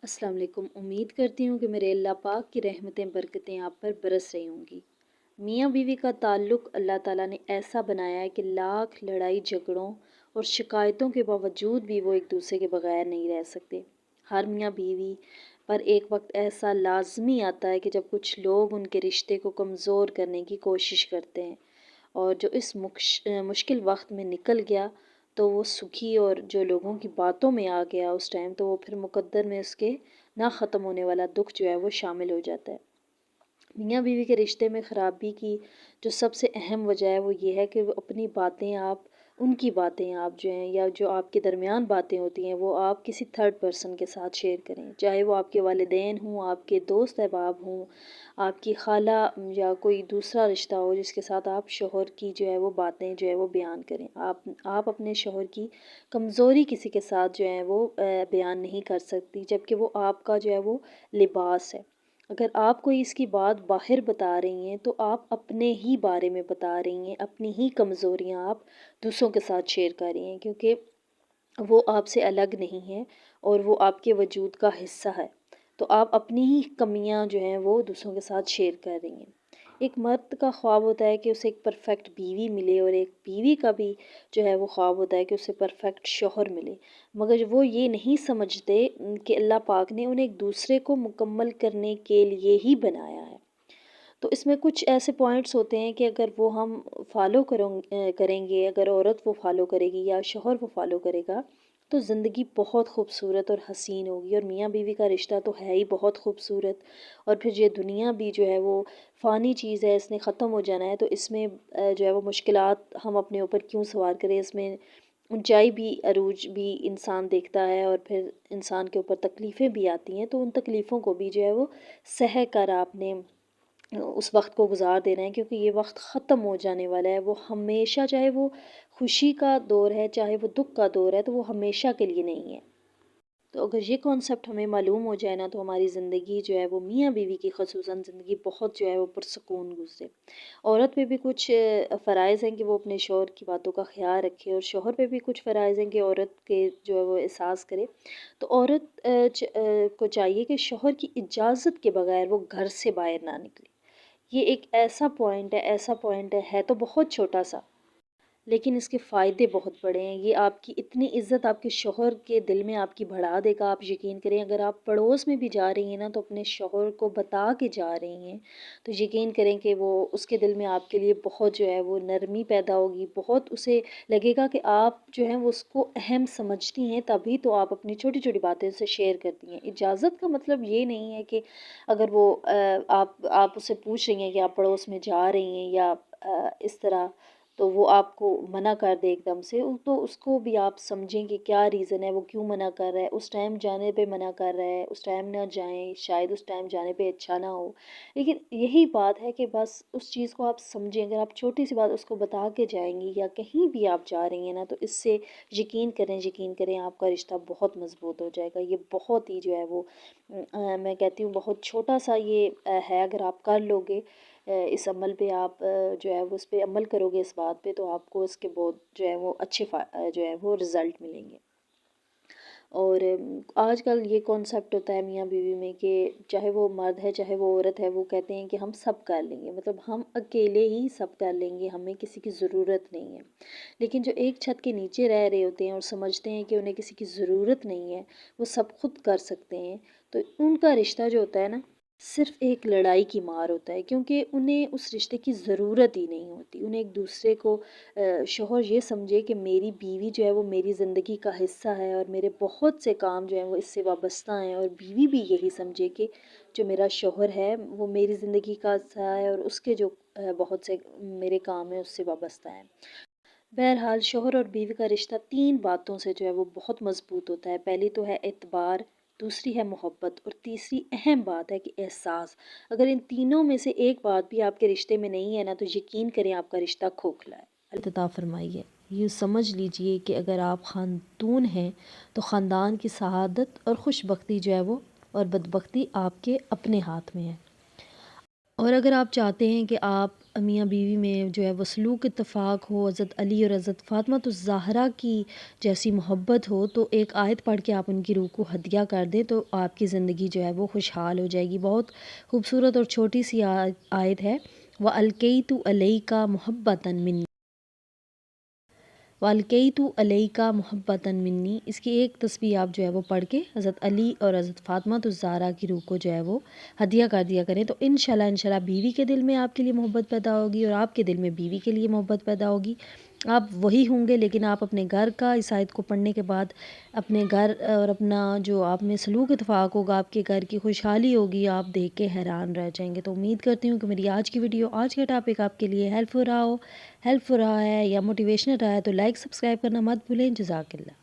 السلام علیکم۔ امید کرتی ہوں کہ میرے اللہ پاک کی رحمتیں برکتیں آپ پر برس رہی ہوں گی۔ میاں بیوی کا تعلق اللہ تعالیٰ نے ایسا بنایا ہے کہ لاکھ لڑائی جھگڑوں اور شکایتوں کے باوجود بھی وہ ایک دوسرے کے بغیر نہیں رہ سکتے۔ ہر میاں بیوی پر ایک وقت ایسا لازمی آتا ہے کہ جب کچھ لوگ ان کے رشتے کو کمزور کرنے کی کوشش کرتے ہیں، اور جو اس مشکل وقت میں نکل گیا تو وہ سکھی، اور جو لوگوں کی باتوں میں آ گیا اس ٹائم تو وہ پھر مقدر میں اس کے نہ ختم ہونے والا دکھ جو ہے وہ شامل ہو جاتا ہے۔ میاں بیوی کے رشتے میں خرابی کی جو سب سے اہم وجہ ہے وہ یہ ہے کہ وہ اپنی باتیں آپ ان کی باتیں آپ جو ہیں یا جو آپ کے درمیان باتیں ہوتی ہیں وہ آپ کسی تھرڈ پرسن کے ساتھ شیئر کریں، چاہے وہ آپ کے والدین ہوں، آپ کے دوست احباب ہوں، آپ کی خالہ، یا کوئی دوسرا رشتہ ہو جس کے ساتھ آپ شوہر کی جو ہے وہ باتیں جو ہے وہ بیان کریں۔ آپ اپنے شوہر کی کمزوری کسی کے ساتھ جو ہے وہ بیان نہیں کر سکتی، جبکہ وہ آپ کا جو ہے وہ لباس ہے۔ اگر آپ کوئی اس کی بات باہر بتا رہی ہیں تو آپ اپنے ہی بارے میں بتا رہی ہیں، اپنی ہی کمزوریاں آپ دوسروں کے ساتھ شیئر کر رہی ہیں، کیونکہ وہ آپ سے الگ نہیں ہے اور وہ آپ کے وجود کا حصہ ہے۔ تو آپ اپنی ہی کمیاں جو ہیں وہ دوسروں کے ساتھ شیئر کر رہی ہیں۔ ایک مرد کا خواب ہوتا ہے کہ اسے ایک پرفیکٹ بیوی ملے، اور ایک بیوی کا بھی جو ہے وہ خواب ہوتا ہے کہ اسے پرفیکٹ شوہر ملے، مگر وہ یہ نہیں سمجھتے کہ اللہ پاک نے انہیں ایک دوسرے کو مکمل کرنے کے لیے ہی بنایا ہے۔ تو اس میں کچھ ایسے پوائنٹس ہوتے ہیں کہ اگر وہ ہم کریں گے، اگر عورت وہ فالو کرے گی یا شوہر وہ فالو کرے گا تو زندگی بہت خوبصورت اور حسین ہوگی۔ اور میاں بیوی کا رشتہ تو ہے ہی بہت خوبصورت، اور پھر یہ دنیا بھی جو ہے وہ فانی چیز ہے، اس نے ختم ہو جانا ہے، تو اس میں جو ہے وہ مشکلات ہم اپنے اوپر کیوں سوار کریں؟ اس میں اونچائی بھی عروج بھی انسان دیکھتا ہے، اور پھر انسان کے اوپر تکلیفیں بھی آتی ہیں، تو ان تکلیفوں کو بھی جو ہے وہ سہہ کر آپ نے اس وقت کو گزار دینا ہے، کیونکہ یہ وقت ختم ہو جانے والا ہے۔ وہ ہمیشہ، چاہے وہ خوشی کا دور ہے چاہے وہ دکھ کا دور ہے، تو وہ ہمیشہ کے لیے نہیں ہے۔ تو اگر یہ کانسیپٹ ہمیں معلوم ہو جائے نا تو ہماری زندگی جو ہے وہ میاں بیوی کی خصوصاً زندگی بہت جو ہے وہ پرسکون گزرے۔ عورت پہ بھی کچھ فرائض ہیں کہ وہ اپنے شوہر کی باتوں کا خیال رکھے، اور شوہر پہ بھی کچھ فرائض ہیں کہ عورت کے جو ہے وہ احساس کرے۔ تو عورت کو چاہیے کہ شوہر کی اجازت کے بغیر وہ گھر سے باہر نہ نکلے۔ یہ ایک ایسا پوائنٹ ہے تو بہت چھوٹا سا، لیکن اس کے فائدے بہت بڑے ہیں۔ یہ آپ کی اتنی عزت آپ کے شوہر کے دل میں آپ کی بڑھا دے گا۔ آپ یقین کریں، اگر آپ پڑوس میں بھی جا رہی ہیں نا تو اپنے شوہر کو بتا کے جا رہی ہیں، تو یقین کریں کہ وہ اس کے دل میں آپ کے لیے بہت جو ہے وہ نرمی پیدا ہوگی، بہت اسے لگے گا کہ آپ جو ہیں وہ اس کو اہم سمجھتی ہیں، تبھی تو آپ اپنی چھوٹی چھوٹی باتیں اسے شیئر کرتی ہیں۔ اجازت کا مطلب یہ نہیں ہے کہ اگر وہ آپ اسے پوچھ رہی ہیں کہ آپ پڑوس میں جا رہی ہیں یا اس طرح، تو وہ آپ کو منع کر دے ایک دم سے، تو اس کو بھی آپ سمجھیں کہ کیا ریزن ہے، وہ کیوں منع کر رہا ہے، اس ٹائم جانے پہ منع کر رہا ہے، اس ٹائم نہ جائیں، شاید اس ٹائم جانے پہ اچھا نہ ہو۔ لیکن یہی بات ہے کہ بس اس چیز کو آپ سمجھیں، اگر آپ چھوٹی سی بات اس کو بتا کے جائیں گی یا کہیں بھی آپ جا رہی ہیں نا، تو اس سے یقین کریں آپ کا رشتہ بہت مضبوط ہو جائے گا۔ یہ بہت ہی جو ہے وہ میں کہتی ہوں بہت چھوٹا سا یہ ہے، اگر آپ کر لو گے اس عمل پہ، آپ جو ہے وہ اس پہ عمل کرو گے اس بات پہ، تو آپ کو اس کے بہت جو ہے وہ اچھے جو ہے وہ رزلٹ ملیں گے۔ اور آج کل یہ کانسیپٹ ہوتا ہے میاں بیوی میں کہ چاہے وہ مرد ہے چاہے وہ عورت ہے، وہ کہتے ہیں کہ ہم سب کر لیں گے، مطلب ہم اکیلے ہی سب کر لیں گے، ہمیں کسی کی ضرورت نہیں ہے۔ لیکن جو ایک چھت کے نیچے رہ رہے ہوتے ہیں اور سمجھتے ہیں کہ انہیں کسی کی ضرورت نہیں ہے، وہ سب خود کر سکتے ہیں، تو ان کا رشتہ جو ہوتا ہے نا صرف ایک لڑائی کی مار ہوتا ہے، کیونکہ انہیں اس رشتے کی ضرورت ہی نہیں ہوتی۔ انہیں ایک دوسرے کو شوہر یہ سمجھے کہ میری بیوی جو ہے وہ میری زندگی کا حصہ ہے، اور میرے بہت سے کام جو ہیں وہ اس سے وابستہ ہیں، اور بیوی بھی یہی سمجھے کہ جو میرا شوہر ہے وہ میری زندگی کا حصہ ہے، اور اس کے جو بہت سے میرے کام ہیں اس سے وابستہ ہیں۔ بہرحال شوہر اور بیوی کا رشتہ تین باتوں سے جو ہے وہ بہت مضبوط ہوتا ہے۔ پہلی تو ہے اعتبار، دوسری ہے محبت، اور تیسری اہم بات ہے کہ احساس۔ اگر ان تینوں میں سے ایک بات بھی آپ کے رشتے میں نہیں ہے نا تو یقین کریں آپ کا رشتہ کھوکھلا ہے۔ اللہ عطا فرمائیے۔ یہ سمجھ لیجئے کہ اگر آپ خاتون ہیں تو خاندان کی سعادت اور خوش بختی جو ہے وہ اور بدبختی آپ کے اپنے ہاتھ میں ہے، اور اگر آپ چاہتے ہیں کہ آپ میاں بیوی میں جو ہے وہ سلوک اتفاق ہو، حضرت علی اور حضرت فاطمہ الزہرا کی جیسی محبت ہو، تو ایک آیت پڑھ کے آپ ان کی روح کو ہدیہ کر دیں تو آپ کی زندگی جو ہے وہ خوشحال ہو جائے گی۔ بہت خوبصورت اور چھوٹی سی آیت ہے، وَأَلْقَيْتُ عَلَيْكَ مُحَبَّةً مِّنِّي، وَأَلْقَيْتُ عَلَيْكَ مُحَبَّةً مِّنِّي۔ اس کی ایک تسبیح آپ جو ہے وہ پڑھ کے حضرت علی اور حضرت فاطمہ الزہرا کی روح کو جو ہے وہ ہدیہ کر دیا کریں، تو انشاءاللہ بیوی کے دل میں آپ کے لیے محبت پیدا ہوگی اور آپ کے دل میں بیوی کے لیے محبت پیدا ہوگی۔ آپ وہی ہوں گے، لیکن آپ اپنے گھر کا اس آیت کو پڑھنے کے بعد اپنے گھر اور اپنا جو آپ میں سلوک اتفاق ہوگا، آپ کے گھر کی خوشحالی ہوگی، آپ دیکھ کے حیران رہ جائیں گے۔ تو امید کرتی ہوں کہ میری آج کی ویڈیو، آج کا ٹاپک آپ کے لیے ہیلپ فل رہا ہے یا موٹیویشنل رہا ہے، تو لائک سبسکرائب کرنا مت بھولیں۔ جزاک اللہ۔